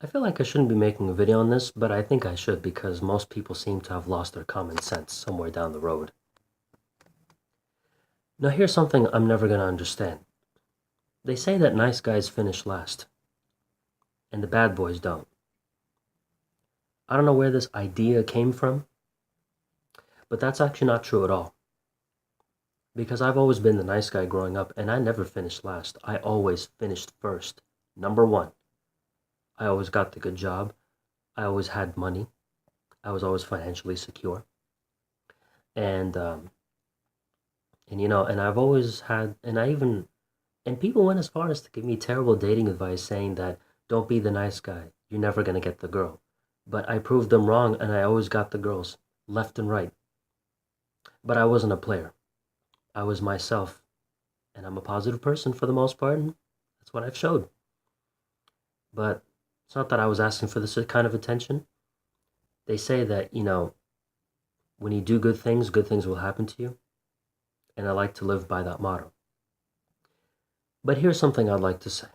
I feel like I shouldn't be making a video on this, but I think I should because most people seem to have lost their common sense somewhere down the road. Now here's something I'm never going to understand. They say that nice guys finish last, and the bad boys don't. I don't know where this idea came from, but that's actually not true at all. Because I've always been the nice guy growing up, and I never finished last. I always finished first. Number one. I always got the good job. I always had money. I was always financially secure. And and I've always had, and people went as far as to give me terrible dating advice saying that don't be the nice guy, you're never going to get the girl. But I proved them wrong and I always got the girls, left and right. But I wasn't a player. I was myself. And I'm a positive person for the most part, and that's what I've showed. But it's not that I was asking for this kind of attention. They say that, when you do good things will happen to you. And I like to live by that motto. But here's something I'd like to say.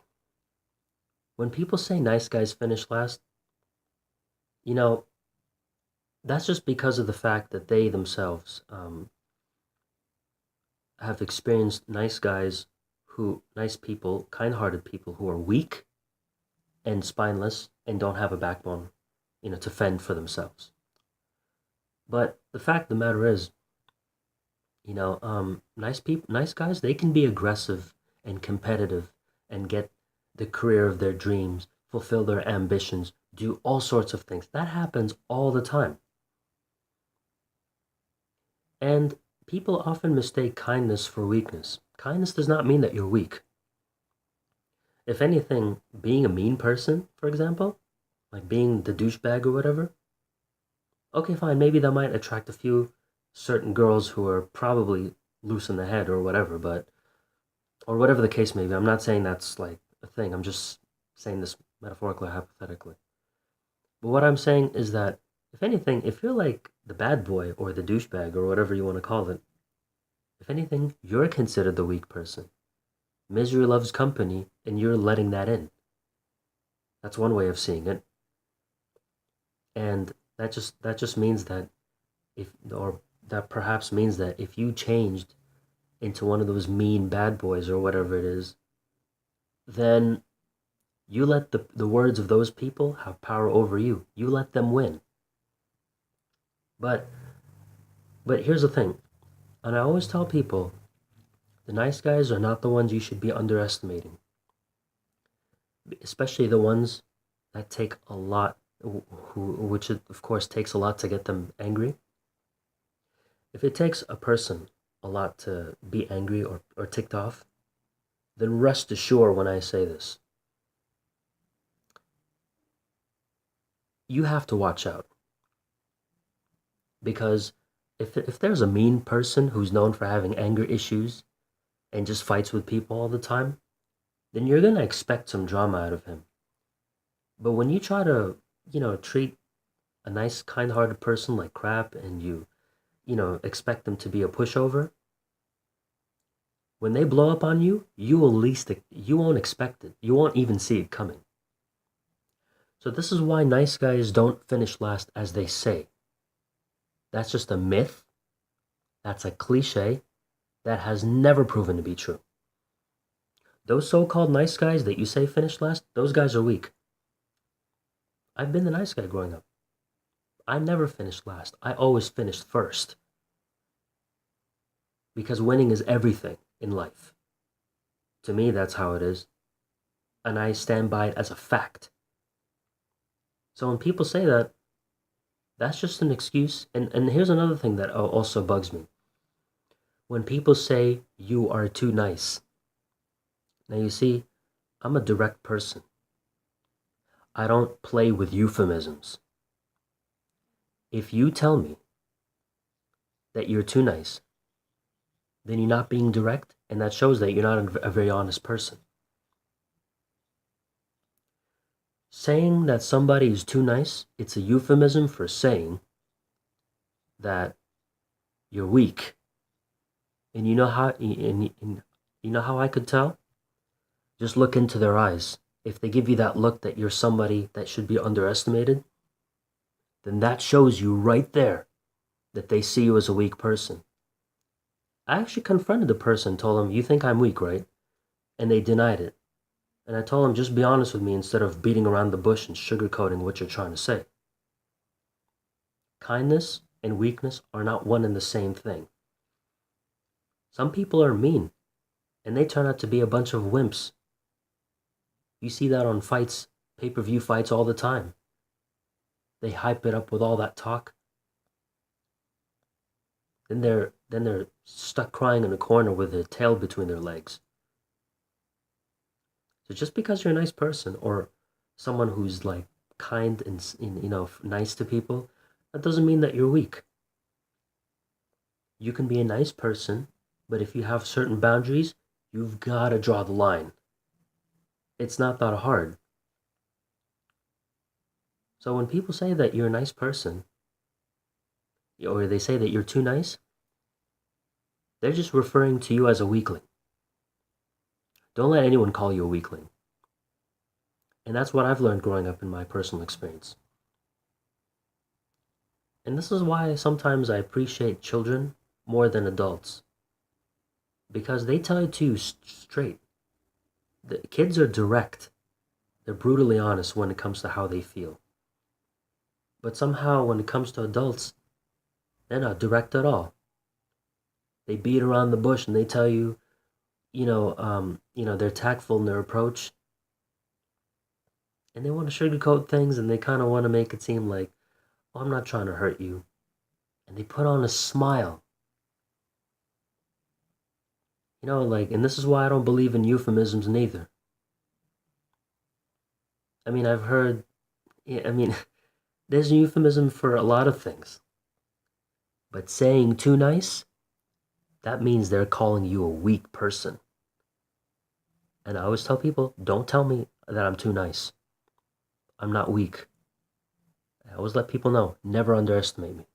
When people say nice guys finish last, you know, that's just because of the fact that they themselves have experienced nice people, kind-hearted people who are weak and spineless and don't have a backbone, to fend for themselves. But the fact of the matter is, nice guys, they can be aggressive and competitive and get the career of their dreams, fulfill their ambitions, do all sorts of things. That happens all the time. And people often mistake kindness for weakness. Kindness does not mean that you're weak. If anything, being a mean person, for example, like being the douchebag or whatever, okay, fine, maybe that might attract a few certain girls who are probably loose in the head or whatever, or whatever the case may be. I'm not saying that's like a thing. I'm just saying this metaphorically, hypothetically. But what I'm saying is that, if anything, if you're like the bad boy or the douchebag or whatever you want to call it, if anything, you're considered the weak person. Misery loves company, and you're letting that in. That's one way of seeing it. And that just means that if or that perhaps means that if you changed into one of those mean bad boys or whatever it is, then you let the words of those people have power over you. You let them win. But but here's the thing, and I always tell people, the nice guys are not the ones you should be underestimating, especially the ones that take a lot, which of course takes a lot to get them angry. If it takes a person a lot to be angry or ticked off, then rest assured when I say this, you have to watch out. Because if there's a mean person who's known for having anger issues and just fights with people all the time, then you're going to expect some drama out of him. But when you try to, treat a nice, kind-hearted person like crap and expect them to be a pushover, when they blow up on you, you won't expect it. You won't even see it coming. So this is why nice guys don't finish last as they say. That's just a myth. That's a cliche that has never proven to be true. Those so-called nice guys that you say finish last, those guys are weak. I've been the nice guy growing up. I never finished last. I always finished first. Because winning is everything in life. To me, that's how it is. And I stand by it as a fact. So when people say that, that's just an excuse. And here's another thing that also bugs me. When people say you are too nice. Now you see, I'm a direct person. I don't play with euphemisms. If you tell me that you're too nice, then you're not being direct, and that shows that you're not a very honest person. Saying that somebody is too nice, it's a euphemism for saying that you're weak. And you know how I could tell? Just look into their eyes if they give you that look that you're somebody that should be underestimated, then that shows you right there that they see you as a weak person. I actually confronted the person, told them, "You think I'm weak, right?" And they denied it. And I told them, just be honest with me instead of beating around the bush and sugarcoating what you're trying to say. Kindness and weakness are not one and the same thing. Some people are mean, and they turn out to be a bunch of wimps. You see that on fights, pay-per-view fights all the time. They hype it up with all that talk. Then they're stuck crying in a corner with their tail between their legs. So just because you're a nice person or someone who's like kind and nice to people, that doesn't mean that you're weak. You can be a nice person, but if you have certain boundaries, you've got to draw the line. It's not that hard. So when people say that you're a nice person, or they say that you're too nice, they're just referring to you as a weakling. Don't let anyone call you a weakling. And that's what I've learned growing up in my personal experience. And this is why sometimes I appreciate children more than adults. Because they tell it to you straight. The kids are direct. They're brutally honest when it comes to how they feel. But somehow when it comes to adults, they're not direct at all. They beat around the bush and they tell you, they're tactful in their approach. And they want to sugarcoat things and they kind of want to make it seem like, oh, I'm not trying to hurt you. And they put on a smile. And this is why I don't believe in euphemisms neither. I mean, I've heard, there's a euphemism for a lot of things. But saying too nice, that means they're calling you a weak person. And I always tell people, don't tell me that I'm too nice. I'm not weak. I always let people know, never underestimate me.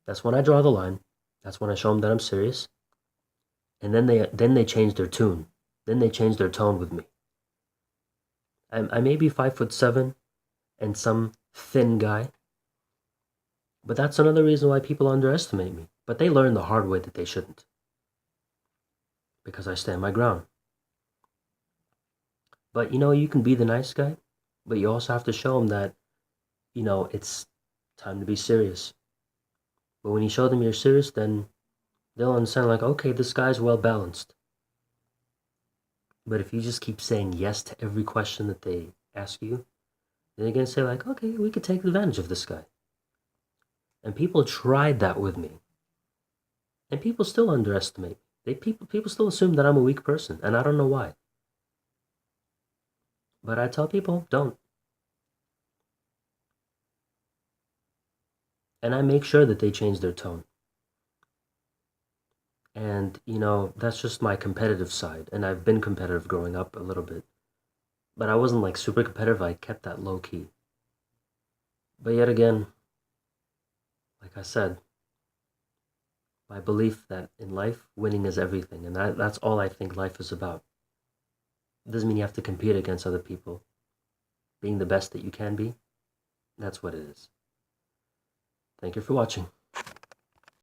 That's when I draw the line. That's when I show them that I'm serious. And then they change their tune. Then they change their tone with me. I may be 5'7" and some thin guy, but that's another reason why people underestimate me. But they learn the hard way that they shouldn't, because I stand my ground. But you can be the nice guy, but you also have to show them that, it's time to be serious. But when you show them you're serious, then they'll understand, like, okay, this guy's well balanced. But if you just keep saying yes to every question that they ask you, then they're going to say, like, okay, we could take advantage of this guy. And people tried that with me. And people still underestimate me. People still assume that I'm a weak person, and I don't know why. But I tell people, don't. And I make sure that they change their tone. And, that's just my competitive side. And I've been competitive growing up a little bit. But I wasn't like super competitive. I kept that low key. But yet again, like I said, my belief that in life, winning is everything. And that's all I think life is about. It doesn't mean you have to compete against other people. Being the best that you can be, that's what it is. Thank you for watching.